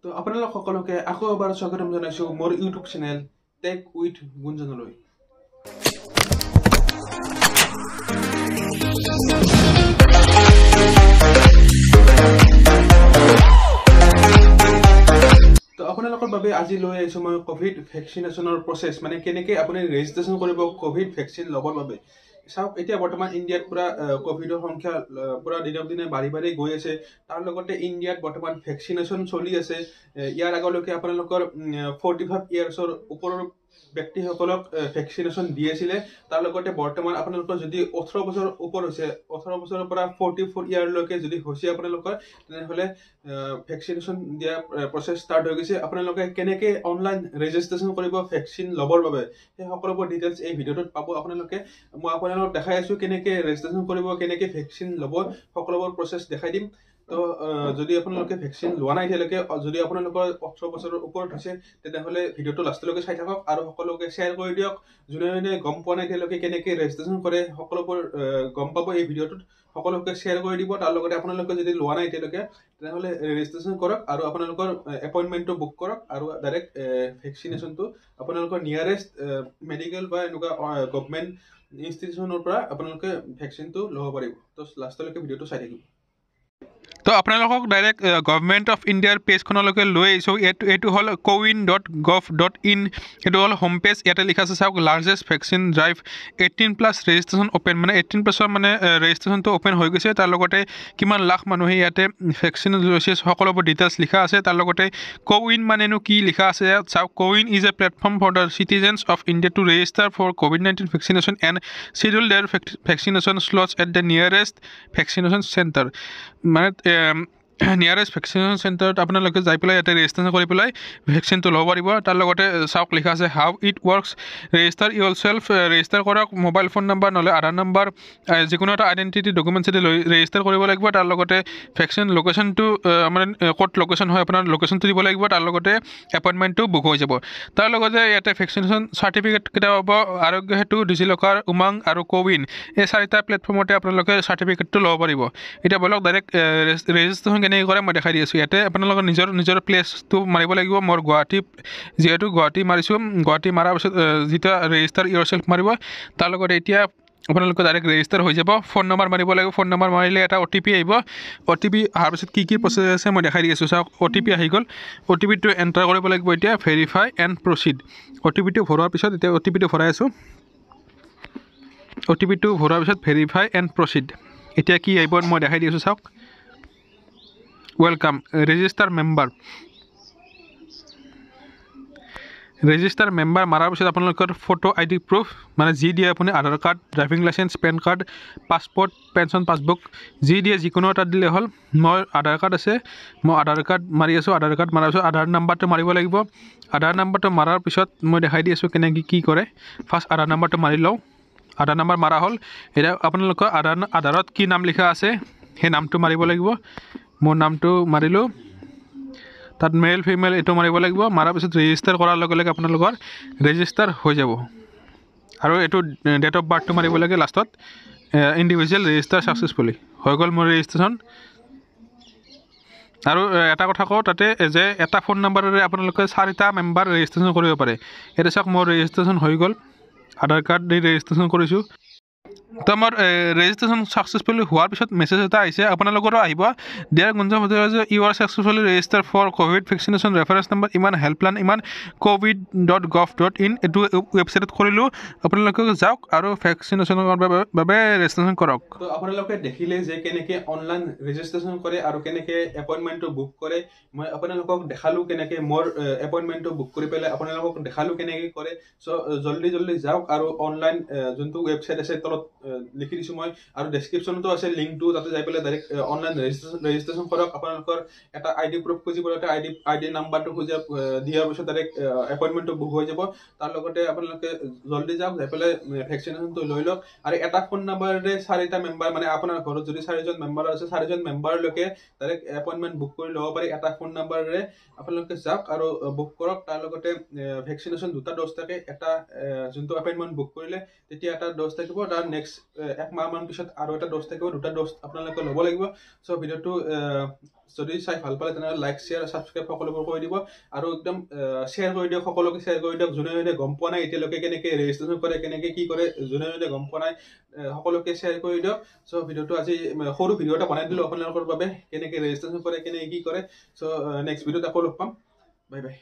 তো আপোনালোক সকলোকে আকৌ এবাৰ স্বাগতম জনাইছো মোৰ ইউটিউব চেনেল টেক উইথ গুঞ্জনলৈ। তো আপোনালোকৰ বাবে আজি লৈ আহিছো মই কোভিড ভ্যাকচিনেশনৰ প্ৰসেস মানে কেনেকৈ আপুনি ৰেজিষ্ট্ৰেচন কৰিব কোভিড ভ্যাকচিন লবৰ বাবে। চাওক এতিয়া বৰ্তমান ইণ্ডিয়াত পুৰা কোভিডৰ সংখ্যা পুৰা দিনক দিনে বাঢ়ি গৈ আছে। তাৰ লগতে ইণ্ডিয়াত বৰ্তমান ভ্যাকচিনেশন চলি আছে। ইয়াৰ আগলৈকে আপোনালোকৰ 45 ইয়াৰ্ছৰ ওপৰৰ ব্যক্তিসকলক ভ্যাকচিনেশন দি আছিলে। তাৰ লগতে বৰ্তমান আপোনালোকৰ যদি 18 বছৰ ওপৰ হৈছে 18 বছৰৰ পৰা 44 ইয়াৰলৈকে যদি হৈছে আপোনালোকৰ তেনেহলে ভ্যাকচিনেশন দিয়া প্ৰসেস ষ্টাৰ্ট হৈ গৈছে। আপোনালোকে কেনেকৈ অনলাইন ৰেজিষ্ট্ৰেচন কৰিব ভ্যাকচিন লবৰ বাবে সেই সকলোবোৰ ডিটেইলছ এই ভিডিঅ'টোত পাব। আপোনালোকে মই আপোনালোকক দেখাই আছো কেনেকৈ ৰেজিষ্ট্ৰেচন কৰিব কেনেকৈ ভ্যাকচিন লব সকলোবোৰ প্ৰসেস দেখাই দিম। তো যদি আপোনালোকে ভ্যাকচিন লোৱা নাই এতিয়ালৈকে যদি আপোনালোকৰ 18 বছৰৰ ওপৰত হৈছে তেনেহলে ভিডিঅ'টো লাষ্টলৈকে চাই থাকক আৰু সকলোকে শ্বেয়াৰ কৰি দিয়ক। যোনে গম পোৱা নাই এতিয়ালৈকে কেনেকৈ ৰেজিষ্ট্ৰেচন কৰে সকলোবোৰ গম পাব এই ভিডিঅ'টোত। সকলোকে শ্বেয়াৰ কৰি দিব। তাৰ লগতে আপোনালোকে যদি লোৱা নাই এতিয়ালৈকে তেনেহলে ৰেজিষ্ট্ৰেচন কৰক আৰু আপোনালোকৰ এপইণ্টমেণ্টটো বুক কৰক আৰু ডাইৰেক্ট ভ্যাকচিনেশনটো আপোনালোকৰ নিয়াৰেষ্ট মেডিকেল বা এনেকুৱা গভৰ্ণমেণ্ট ইনষ্টিটিউচনৰ পৰা আপোনালোকে ভ্যাকচিনটো ল'ব পাৰিব। তো লাষ্টলৈকে ভিডিঅ'টো চাই থাকিব। তো আপোনালোকক ডাইৰেক্ট গভৰ্ণমেণ্ট অফ ইণ্ডিয়াৰ পেজখনলৈকে লৈ আহিছোঁ। এইটো হ'ল CoWIN.gov.in। এইটো হ'ল হোম পেজ। ইয়াতে লিখা আছে চাওক largest vaccine drive 18+ registration open মানে 18+ মানে ৰেজিষ্ট্ৰেশ্যনটো অ'পেন হৈ গৈছে। তাৰ লগতে কিমান লাখ মানুহে ইয়াতে ভেকচিন লৈছে সকলোবোৰ ডিটেইলছ লিখা আছে। তাৰ লগতে CoWIN মানেনো কি লিখা আছে ইয়াত চাওক। CoWIN is a platform for the citizens of India to register for COVID-19 vaccination and schedule their vaccination slots at the nearest vaccination centre. মানে নিয়াৰেষ্ট ভেকচিনেশ্যন চেণ্টাৰত আপোনালোকে যাই পেলাই ইয়াতে ৰেজিষ্ট্ৰেশ্যন কৰি পেলাই ভেকচিনটো ল'ব পাৰিব। তাৰ লগতে চাওক লিখা আছে how it works. Register Euro self register কৰক মোবাইল ফোন নাম্বাৰ নহ'লে আধাৰ নাম্বাৰ যিকোনো এটা আইডেণ্টিটি ডকুমেণ্টছ এদি লৈ ৰেজিষ্টাৰ কৰিব লাগিব। তাৰ লগতে ভেকচিন লোকেশ্যনটো মানে ক'ত লোকেশ্যন হয় আপোনাৰ লোকেশ্যনটো দিব লাগিব। তাৰ লগতে এপইণ্টমেণ্টটো বুক হৈ যাব। তাৰ লগতে ইয়াতে ভেকচিনেশ্যন চাৰ্টিফিকেট কেইটা পাব। আৰোগ্য সেতু ডিজিলকাৰ উমাং আৰু CoWIN এই 4টা প্লেটফৰ্মতে আপোনালোকে চাৰ্টিফিকেটটো ল'ব পাৰিব। এতিয়া বলক ডাইৰেক্ট ৰেজিষ্ট্ৰেশ্যন কেনেকৈ কৰে মই দেখাই দি আছোঁ। ইয়াতে আপোনালোকৰ নিজৰ প্লেচটো মাৰিব লাগিব। মোৰ গুৱাহাটী যিহেতু গুৱাহাটী মাৰিছোঁ। গুৱাহাটী মৰাৰ পিছত যেতিয়া ৰেজিষ্টাৰ ইউৰ চেল্ফ মাৰিব তাৰ লগতে এতিয়া আপোনালোকে ডাইৰেক্ট ৰেজিষ্টাৰ হৈ যাব। ফোন নম্বৰ মাৰিব লাগিব। ফোন নম্বৰ মাৰিলে এটা OTP আহিব। OTP অহাৰ পিছত কি প্ৰচেছ আছে মই দেখাই দি আছোঁ চাওক। OTP আহি গ'ল। OTPটো এণ্টাৰ কৰিব লাগিব এতিয়া ভেৰিফাই এণ্ড প্ৰচিড। OTPটো ভৰোৱাৰ পিছত এতিয়া OTPটো ভৰাই আছোঁ। OTPটো ভৰোৱাৰ পিছত ভেৰিফাই এণ্ড প্ৰচিড। এতিয়া কি আহিব মই দেখাই দি আছোঁ চাওক। ৱেলকাম ৰেজিষ্টাৰ মেম্বাৰ মাৰাৰ পিছত আপোনালোকৰ ফটো ID প্ৰুফ মানে যি দিয়ে আপুনি Aadhaar card driving licence PAN card passport pension passbook যি দিয়ে যিকোনো এটা দিলে হ'ল। মই আধাৰ কাৰ্ড আছে মই আধাৰ কাৰ্ড মাৰি আছোঁ। আধাৰ কাৰ্ড মাৰাৰ পিছত আধাৰ নাম্বাৰটো মাৰিব লাগিব। আধাৰ নাম্বাৰটো মাৰাৰ পিছত মই দেখাই দি আছোঁ কেনেকৈ কি কৰে। ফাৰ্ষ্ট আধাৰ নাম্বাৰটো মাৰি লওঁ। আধাৰ নাম্বাৰ মাৰা হ'ল। এতিয়া আপোনালোকৰ আধাৰত কি নাম লিখা আছে সেই নামটো মাৰিব লাগিব। মোৰ নামটো মাৰিলোঁ। তাত মেল ফিমেল এইটো মাৰিব লাগিব। মাৰাৰ পিছত ৰেজিষ্টাৰ কৰাৰ লগে লগে আপোনালোকৰ ৰেজিষ্টাৰ হৈ যাব। আৰু এইটো ডেট অফ বাৰ্থটো মাৰিব লাগে লাষ্টত। ইণ্ডিভিজুৱেল ৰেজিষ্টাৰ ছাকচেছফুলি হৈ গ'ল মোৰ ৰেজিষ্ট্ৰেশ্যন। আৰু এটা কথা কওঁ তাতে যে এটা ফোন নাম্বাৰেৰে আপোনালোকে 4টা মেম্বাৰ ৰেজিষ্ট্ৰেশ্যন কৰিব পাৰে। এতিয়া চাওক মোৰ ৰেজিষ্ট্ৰেশ্যন হৈ গ'ল। আধাৰ কাৰ্ড দি ৰেজিষ্ট্ৰেশ্যন কৰিছোঁ। তো মোৰ ৰেজিষ্ট্ৰেশ্যন ছাকচেছফুলি হোৱাৰ পিছত মেছেজ এটা আহিছে আপোনালোকৰো আহিব। Dear Gunjan you are successfully registered for COVID vaccination reference number ইমান হেল্পলাইন ইমান CoWIN.gov.in এইটো ৱেবছাইটত কৰিলোঁ। আপোনালোকে যাওক আৰু ভেকচিনেশ্যনৰ বাবে ৰেজিষ্ট্ৰেশ্যন কৰক। তো আপোনালোকে দেখিলে যে কেনেকৈ অনলাইন ৰেজিষ্ট্ৰেশ্যন কৰে আৰু কেনেকৈ এপইণ্টমেণ্টটো বুক কৰে। মই আপোনালোকক দেখালোঁ কেনেকৈ মোৰ এপইণ্টমেণ্টটো বুক কৰি পেলাই আপোনালোকক দেখালোঁ কেনেকৈ কৰে। চ' জল্দি যাওক আৰু অনলাইন যোনটো ৱেবছাইট আছে তলত লিখি দিছোঁ মই আৰু ডেছক্ৰিপশ্যনতো আছে লিংকটো। তাতে যাই পেলাই ডাইৰেক্ট অনলাইন ৰেজিষ্ট্ৰেশ্যন কৰক। আপোনালোকৰ এটা ID প্ৰুফ খুজিব। এটা ID নাম্বাৰটো দিয়াৰ পিছত ডাইৰেক্ট এপইণ্টমেণ্টটো বুক হৈ যাব। তাৰ লগতে আপোনালোকে জল্দি যাওক যাই পেলাই ভেকচিনেশ্যনটো লৈ লওক। আৰু এটা ফোন নাম্বাৰেৰে 4টা মেম্বাৰ মানে আপোনাৰ ঘৰত যদি 4জন মেম্বাৰ আছে 4জন মেম্বাৰলৈকে ডাইৰেক্ট এপইণ্টমেণ্ট বুক কৰি ল'ব পাৰি। এটা ফোন নাম্বাৰেৰে আপোনালোকে যাওক আৰু বুক কৰক। তাৰ লগতে ভেকচিনেশ্যন 2টা ড'জ থাকে। এটা যোনটো এপইণ্টমেণ্ট বুক কৰিলে তেতিয়া এটা ড'জ থাকিব। তাৰ নেক্সট নেক্সট 1 মাহমান পিছত আৰু এটা ড'জ থাকিব, 2টা ড'জ আপোনালোকে ল'ব লাগিব। চ' ভিডিঅ'টো যদি চাই ভাল পালে তেনেহ'লে লাইক শ্বেয়াৰ ছাবস্ক্ৰাইব সকলোবোৰ কৰি দিব আৰু একদম শ্বেয়াৰ কৰি দিয়ক, সকলোকে শ্বেয়াৰ কৰি দিয়ক। যোনে যোনে গম পোৱা নাই এতিয়ালৈকে কেনেকৈ ৰেজিষ্ট্ৰেশ্যন কৰে, কেনেকৈ কি কৰে, যোনে যোনে গম পোৱা নাই সকলোকে শ্বেয়াৰ কৰি দিয়ক। চ' ভিডিঅ'টো আজি সৰু ভিডিঅ' এটা বনাই দিলোঁ আপোনালোকৰ বাবে, কেনেকৈ ৰেজিষ্ট্ৰেশ্যন কৰে, কেনেকৈ কি কৰে। চ' নেক্সট ভিডিঅ'ত আকৌ লগ পাম। Bye bye.